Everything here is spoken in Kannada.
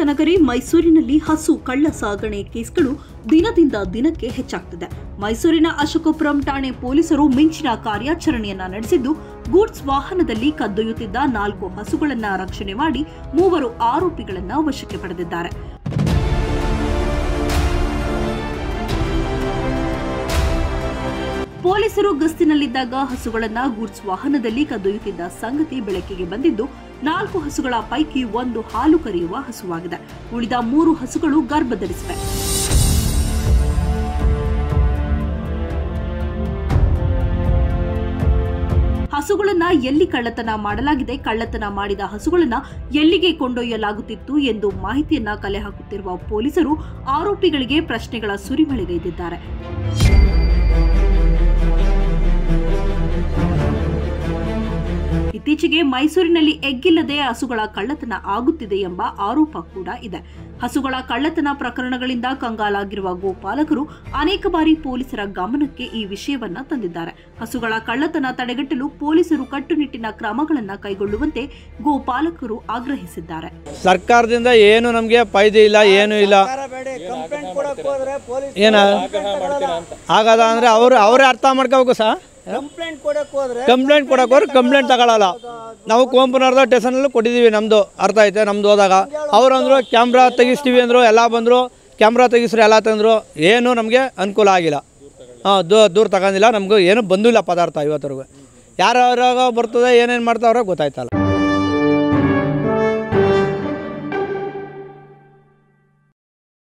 ನಗರಿ ಮೈಸೂರಿನಲ್ಲಿ ಹಸು ಕಳ್ಳ ಸಾಗಣೆ ಕೇಸ್ಗಳು ದಿನದಿಂದ ದಿನಕ್ಕೆ ಹೆಚ್ಚಾಗ್ತಿದೆ. ಮೈಸೂರಿನ ಅಶೋಕಪುರಂ ಠಾಣೆ ಪೊಲೀಸರು ಮಿಂಚಿನ ಕಾರ್ಯಾಚರಣೆಯನ್ನ ನಡೆಸಿದ್ದು, ಗೂಡ್ಸ್ ವಾಹನದಲ್ಲಿ ಕದ್ದೊಯ್ಯುತ್ತಿದ್ದ 4 ಹಸುಗಳನ್ನು ರಕ್ಷಣೆ ಮಾಡಿ 3 ಆರೋಪಿಗಳನ್ನು ವಶಕ್ಕೆ ಪಡೆದಿದ್ದಾರೆ. ಪೊಲೀಸರು ಗಸ್ತಿನಲ್ಲಿದ್ದಾಗ ಹಸುಗಳನ್ನು ಗೂಡ್ಸ್ ವಾಹನದಲ್ಲಿ ಕದ್ದೊಯ್ಯುತ್ತಿದ್ದ ಸಂಗತಿ ಬೆಳಕಿಗೆ ಬಂದಿದ್ದು, 4 ಹಸುಗಳ ಪೈಕಿ 1 ಹಾಲು ಕರೆಯುವ ಹಸುವಾಗಿದೆ. ಉಳಿದ 3 ಹಸುಗಳು ಗರ್ಭಧರಿಸಿವೆ. ಹಸುಗಳನ್ನ ಎಲ್ಲಿ ಕಳ್ಳತನ ಮಾಡಲಾಗಿದೆ, ಕಳ್ಳತನ ಮಾಡಿದ ಹಸುಗಳನ್ನ ಎಲ್ಲಿಗೆ ಕೊಂಡೊಯ್ಯಲಾಗುತ್ತಿತ್ತು ಎಂದು ಮಾಹಿತಿಯನ್ನ ಕಲೆ ಹಾಕುತ್ತಿರುವ ಪೊಲೀಸರು ಆರೋಪಿಗಳಿಗೆ ಪ್ರಶ್ನೆಗಳ ಸುರಿಮಳೆಗೈದಿದ್ದಾರೆ. ಇತ್ತೀಚೆಗೆ ಮೈಸೂರಿನಲ್ಲಿ ಎಗ್ಗಿಲ್ಲದೆ ಹಸುಗಳ ಕಳ್ಳತನ ಆಗುತ್ತಿದೆ ಎಂಬ ಆರೋಪ ಕೂಡ ಇದೆ. ಹಸುಗಳ ಕಳ್ಳತನ ಪ್ರಕರಣಗಳಿಂದ ಕಂಗಾಲಾಗಿರುವ ಗೋಪಾಲಕರು ಅನೇಕ ಬಾರಿ ಪೊಲೀಸರ ಗಮನಕ್ಕೆ ಈ ವಿಷಯವನ್ನ ತಂದಿದ್ದಾರೆ. ಹಸುಗಳ ಕಳ್ಳತನ ತಡೆಗಟ್ಟಲು ಪೊಲೀಸರು ಕಟ್ಟುನಿಟ್ಟಿನ ಕ್ರಮಗಳನ್ನು ಕೈಗೊಳ್ಳುವಂತೆ ಗೋಪಾಲಕರು ಆಗ್ರಹಿಸಿದ್ದಾರೆ. ಸರ್ಕಾರದಿಂದ ಏನು ನಮಗೆ ಫಾಯ್ದೆ ಇಲ್ಲ, ಏನು ಇಲ್ಲ. ಏನ ಆಗದ ಅಂದ್ರೆ ಅವರೇ ಅರ್ಥ ಮಾಡ್ಕೋಬೇಕು ಸರ್. ಕಂಪ್ಲೇಂಟ್ ಕೊಡಕ್ಕೆ ಹೋದ್ರೆ ಕಂಪ್ಲೇಂಟ್ ತಗೊಳ್ಳಲ್ಲ. ನಾವು ಕುವೆಂಪುನವರದ ಸ್ಟೇಷನಲ್ಲಿ ಕೊಟ್ಟಿದ್ದೀವಿ, ನಮ್ಮದು ಅರ್ಥ ಐತೆ. ನಮ್ಮದು ಹೋದಾಗ ಅವ್ರು ಅಂದರು ಕ್ಯಾಮ್ರಾ ತೆಗಿಸ್ತೀವಿ ಅಂದರು, ಎಲ್ಲ ಬಂದರು, ಕ್ಯಾಮ್ರಾ ತೆಗಿಸ್ರು, ಎಲ್ಲ ತಂದರು. ಏನು ನಮಗೆ ಅನುಕೂಲ ಆಗಿಲ್ಲ. ದೂರ ತಗೊಂಡಿಲ್ಲ, ನಮಗೂ ಏನು ಬಂದಿಲ್ಲ ಪದಾರ್ಥ ಇವತ್ತರೆಗೂ. ಯಾರ್ಯಾವಾಗ ಬರ್ತದೆ, ಏನೇನು ಮಾಡ್ತಾವ್ರೆ ಗೊತ್ತಾಯ್ತಲ್ಲ.